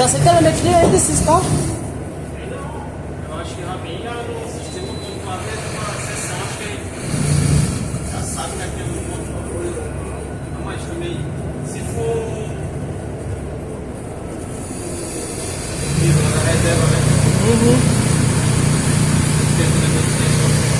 tá sem telemetria ainda esses carros? Eu acho que já vem já no sistema todo lá dentro de uma sessão, acho que já sabe que aqui é um monte de coisa. Mas também, se for nível da reserva, né? Dentro da manutenção.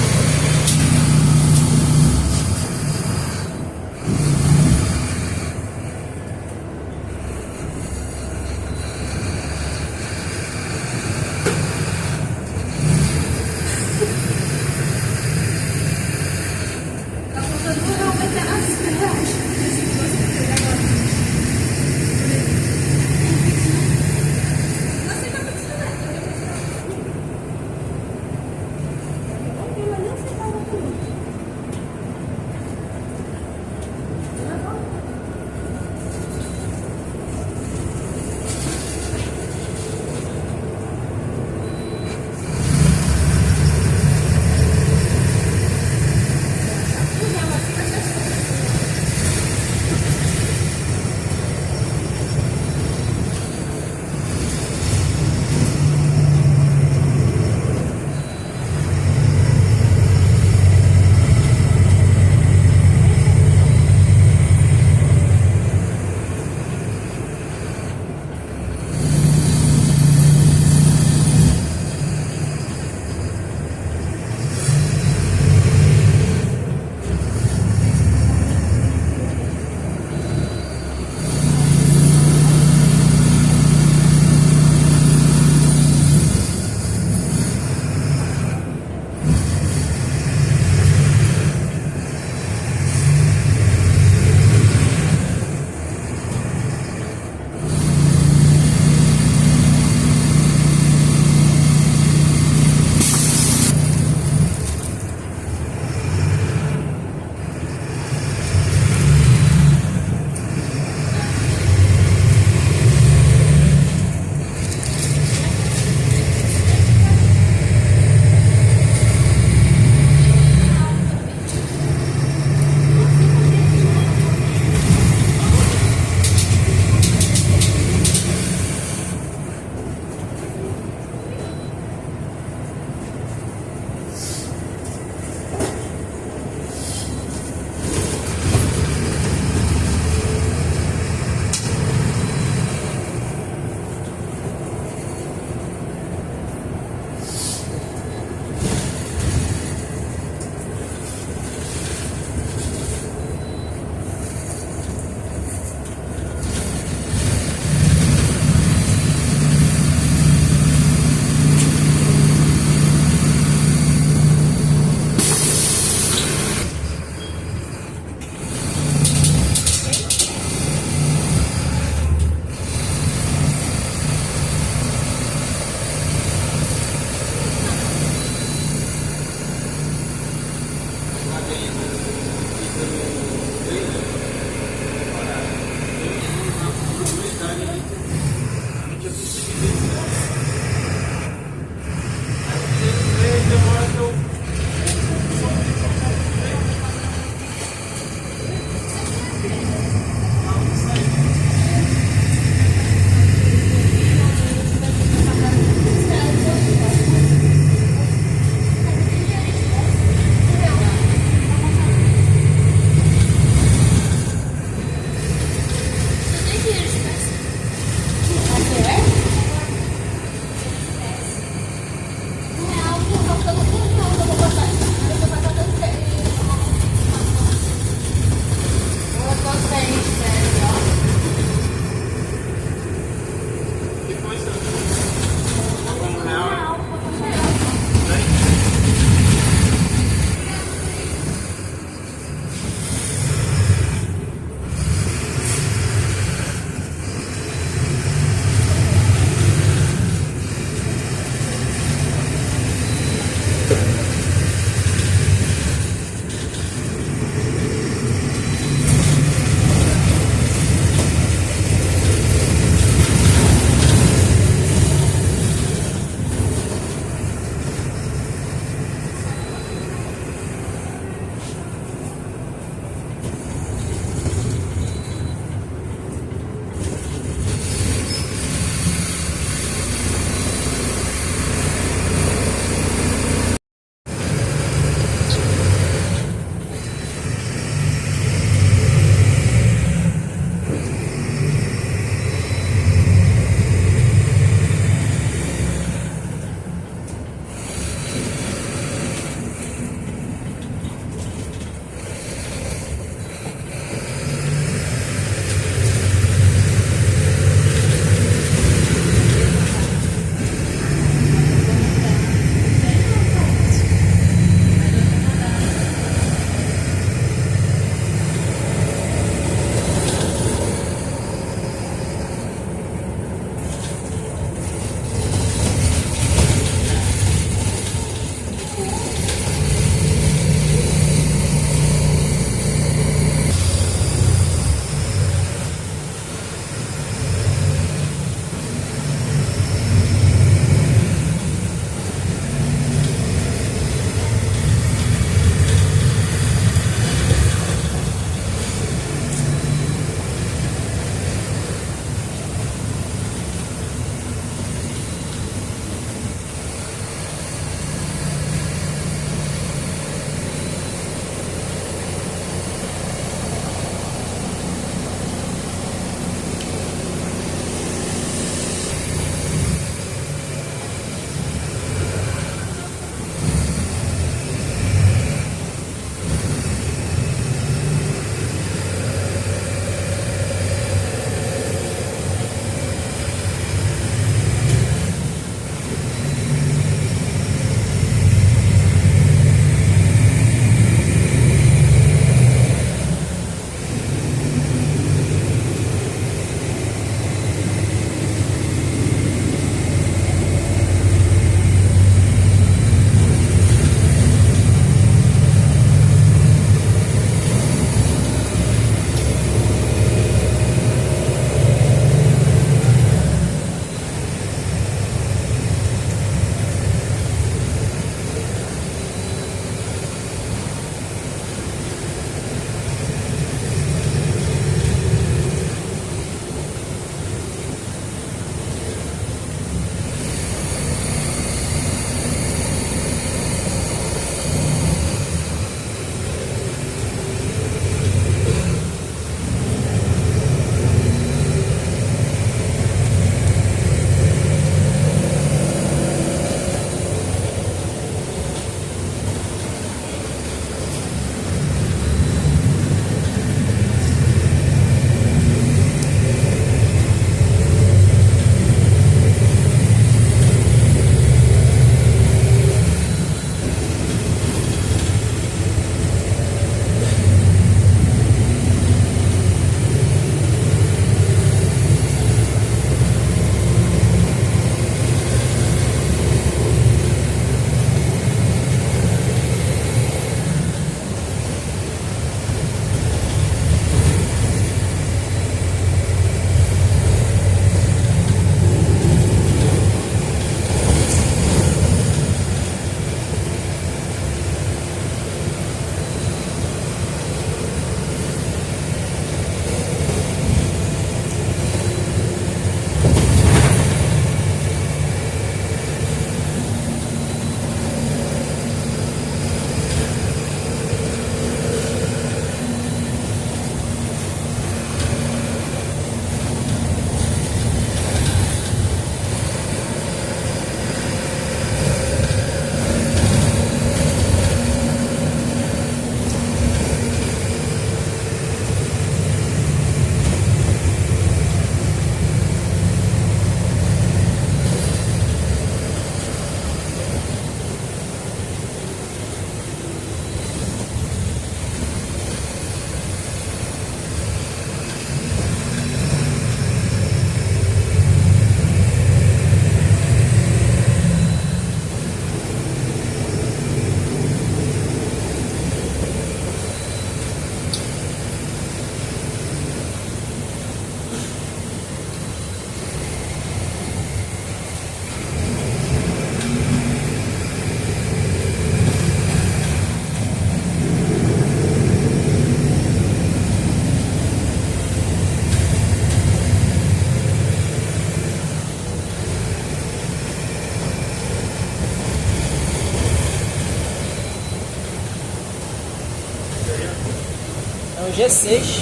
G6.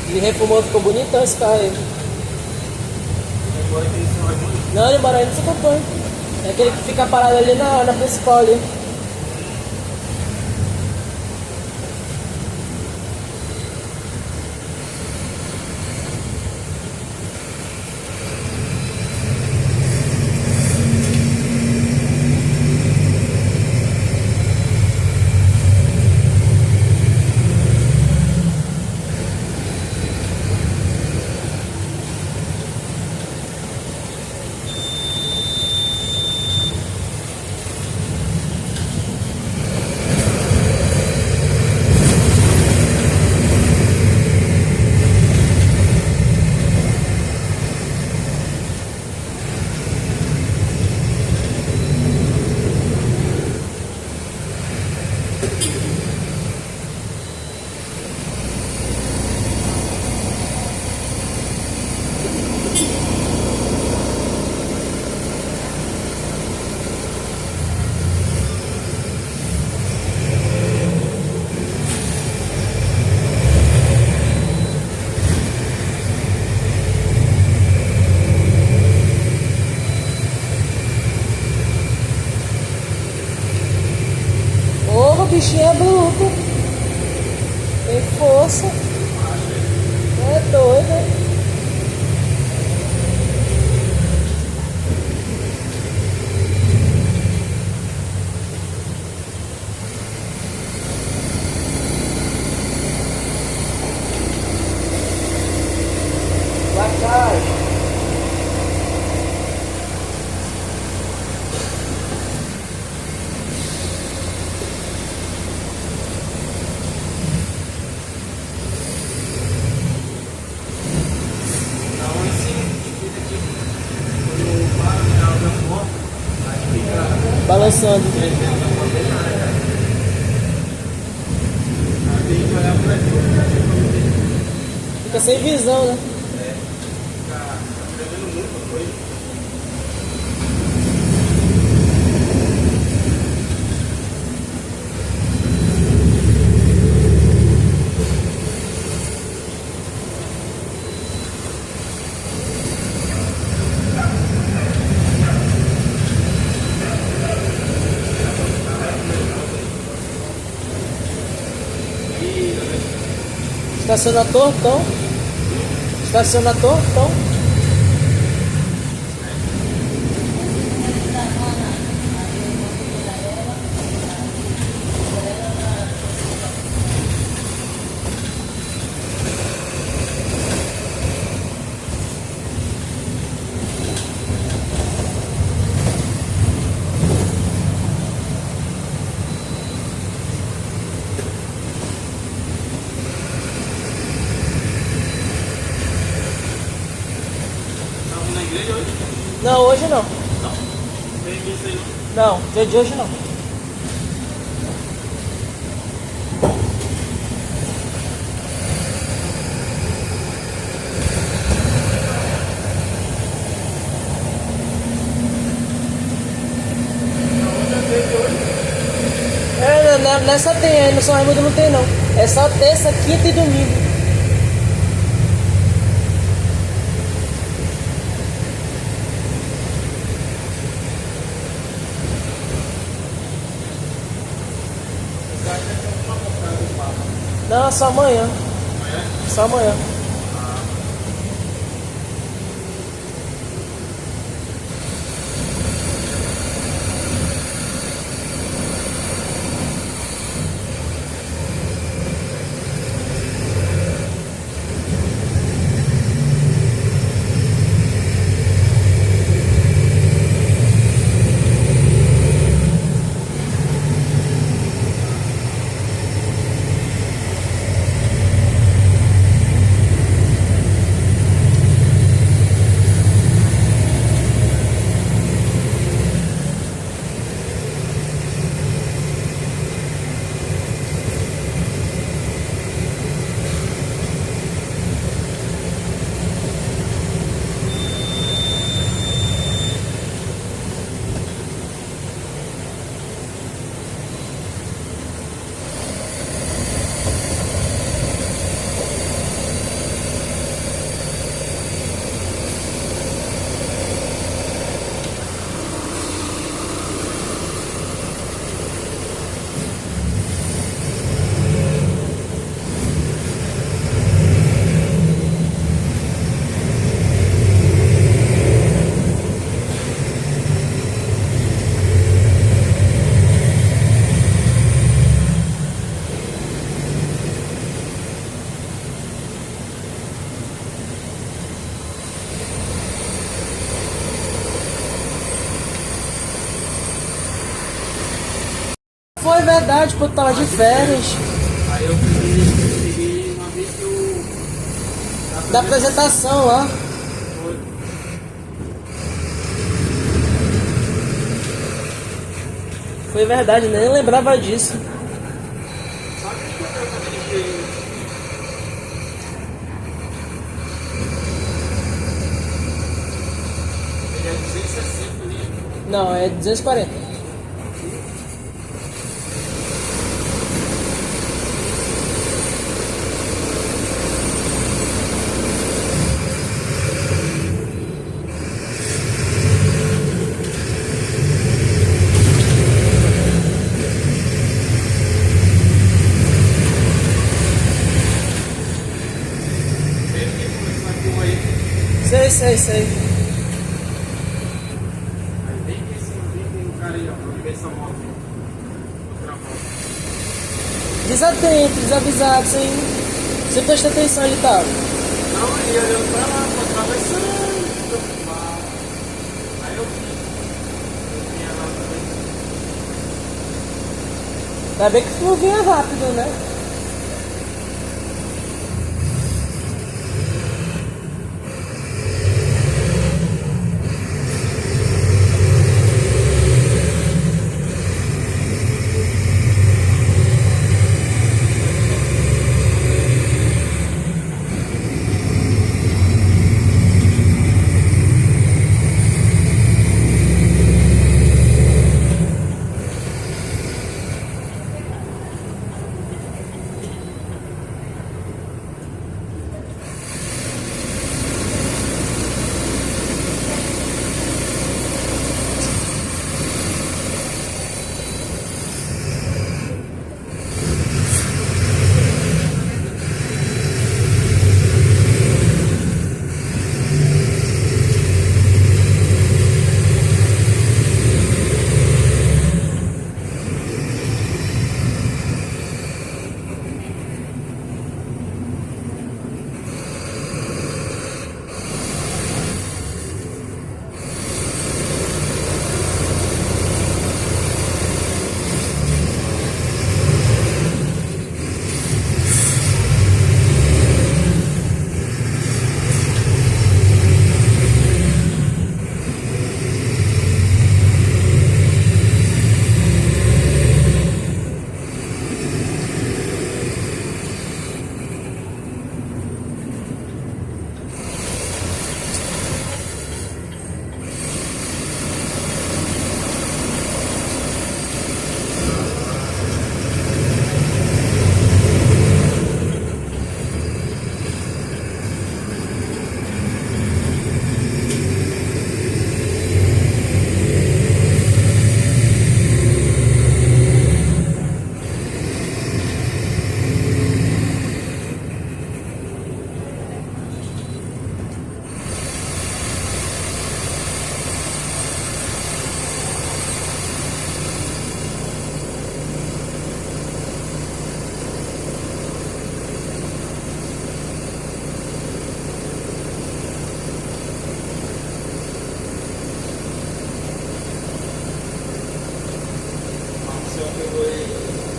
Ele reformou, ficou bonitão esse carro aí. Não, ele mora aí no Santo Antônio. É aquele que fica parado ali na principal ali. O bichinho é bruto. Tem força. É doido, né? Vai, vai. Balançando. Fica sem visão, né? Estaciona tortão. Estaciona tortão. Não, hoje não. Não? Tem isso aí Não, dia de hoje não. Nessa tem, aí no São Raimundo não tem não. É só terça, quinta e domingo. Não, só amanhã. Só amanhã. verdade, pô, tu tava de férias. Aí eu peguei uma vez que eu... Da apresentação lá. Foi. Foi verdade, nem lembrava disso. Sabe que eu dirigi? Ele é 260 litros. Não, é 240. Ele que começou aqui um aí. Sei. Aí bem que esse bem tem um cara aí, ó. Pra ver essa moto. Outra moto. Desatento, desavisado, sem prestar atenção onde tava. Não, ele olhando pra lá, tô atravessando. Tô preocupado. Aí eu vi. Eu vinha lá também. Ainda bem que tu não vinha rápido, né?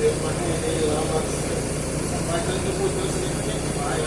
Deu uma reunião lá, mas dando mudança nem pra gente vai, ó.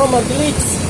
Toma, Blitz.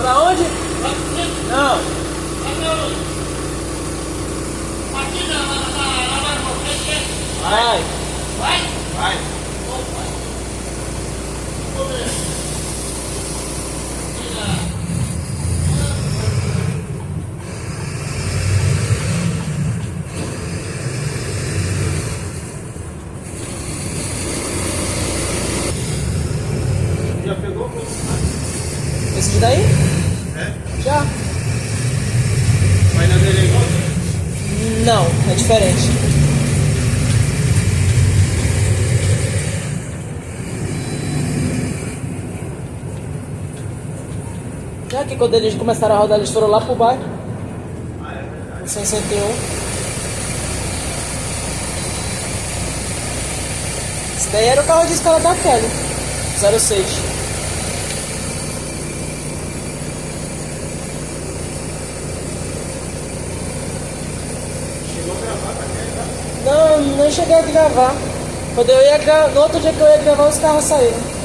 Pra onde? Não. Vai. Vai. Já pegou? Esse daí? É? Já. Vai na dele igual? Não, é diferente. Já que quando eles começaram a rodar, eles foram lá pro bairro. Em 61. Esse daí era o carro de escala da Kelly. 06. Não, não cheguei a gravar. Quando eu ia no outro dia que eu ia gravar, os carros saíram.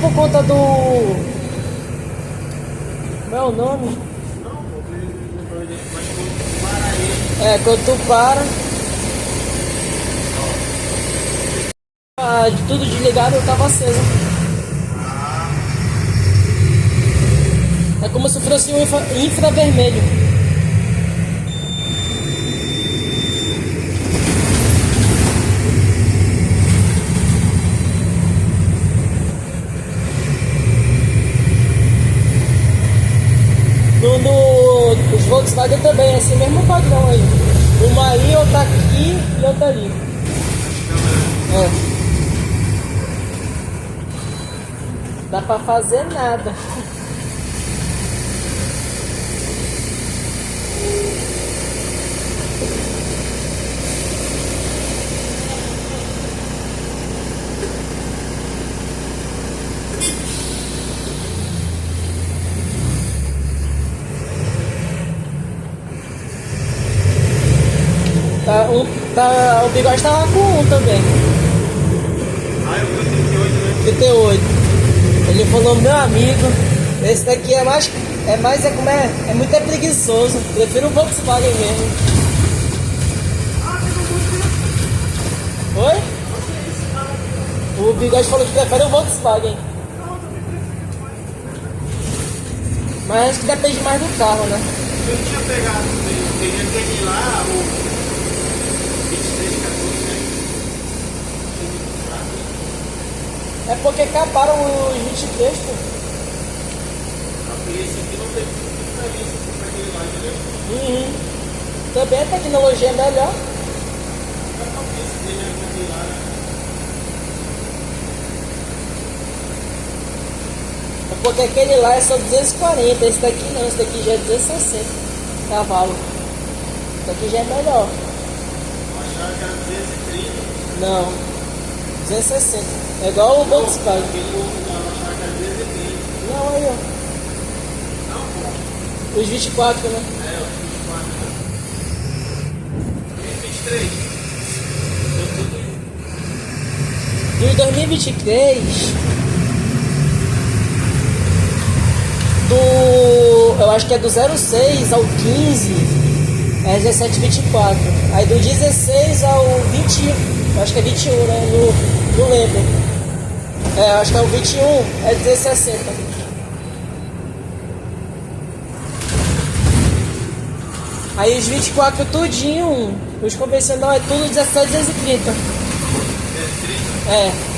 por conta do... Como é o nome? Não, mas quando para ele, É, quando tu para... Ah, de tudo desligado eu tava aceso. É como se fosse um infravermelho. Os Volkswagen também é esse mesmo padrão aí. Uma aí, outra aqui e outra ali. É. Dá pra fazer nada. O Bigode tava com um também. ah, eu fui 38, né? 38. Ele falou, meu amigo, esse daqui é mais. É muito preguiçoso. Prefiro o Volkswagen mesmo. Oi? O Bigode falou que prefere o Volkswagen. Mas acho que depende mais do carro, né? Eu tinha pegado, eu peguei aquele lá, o 2314, né? É porque acabaram os 23, pô. Esse aqui não tem diferença com aquele lá, entendeu? Uhum. Também a tecnologia é melhor. Mas qual que é esse dele com aquele lá, né? É porque aquele lá é só 240, esse daqui não, esse daqui já é 260 cavalos. Esse daqui já é melhor. Eu achava que era 230. Não, 260. É igual o Volkswagen. Aquele outro lá, eu achava que era 230. Não, aí ó. Não, pô. Os 24, né? É, o 24. E 23? Eu tudo. Dos 2023, eu acho que é do 06 ao 15, é 17,24. Aí do 16 ao 20, eu acho que é 21, né? Não lembro. É, eu acho que é o 21, é 260. Aí os 24 tudinho, os convencional é tudo 17,230. 230? É.